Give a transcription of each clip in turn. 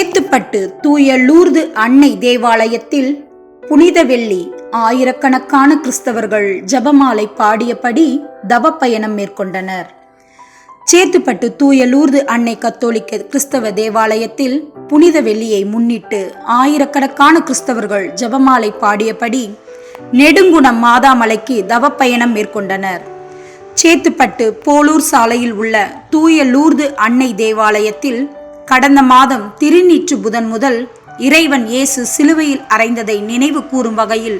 சேத்துப்பட்டு தூய லூர்து அன்னை தேவாலயத்தில் புனித வெள்ளி ஆயிரக்கணக்கான கிறிஸ்தவர்கள் ஜெபமாலை பாடியபடி தவ பயணம் மேற்கொண்டனர். சேத்துப்பட்டு தூய லூர்து அன்னை கத்தோலிக்க கிறிஸ்தவ தேவாலயத்தில் புனித வெள்ளியை முன்னிட்டு ஆயிரக்கணக்கான கிறிஸ்தவர்கள் ஜெபமாலை பாடியபடி நெடுங்குணம் மாதாமலைக்கு தவ பயணம் மேற்கொண்டனர். சேத்துப்பட்டு போலூர் சாலையில் உள்ள தூய லூர்து அன்னை தேவாலயத்தில் கடந்த மாதம் திருநீற்று புதன் முதல் இறைவன் இயேசு சிலுவையில் அறைந்ததை நினைவு கூறும் வகையில்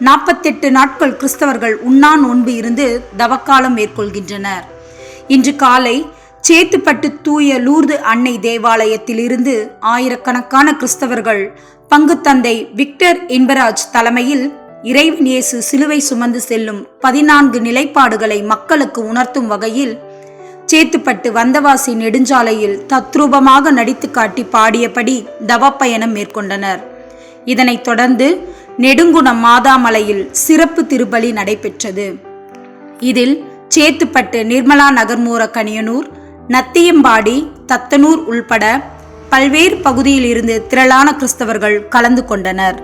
48 நாட்கள் கிறிஸ்தவர்கள் உண்ணா நோன்பு இருந்து தவக்காலம் மேற்கொள்கின்றனர். இன்று காலை சேத்துப்பட்டு தூய லூர்து அன்னை தேவாலயத்தில் இருந்து ஆயிரக்கணக்கான கிறிஸ்தவர்கள் பங்கு தந்தை விக்டர் இன்பராஜ் தலைமையில் இறைவன் இயேசு சிலுவை சுமந்து செல்லும் 14 நிலைப்பாடுகளை மக்களுக்கு உணர்த்தும் வகையில் சேத்துப்பட்டு வந்தவாசி நெடுஞ்சாலையில் தத்ரூபமாக நடித்து காட்டி பாடியபடி தவப்பயணம் மேற்கொண்டனர். இதனைத் தொடர்ந்து நெடுங்குணம் மாதாமலையில் சிறப்பு திருப்பலி நடைபெற்றது. இதில் சேத்துப்பட்டு நிர்மலா நகர்மூர கனியனூர், நத்தியம்பாடி, தத்தனூர் உள்பட பல்வேறு பகுதியில் இருந்து திரளான கிறிஸ்தவர்கள் கலந்து கொண்டனர்.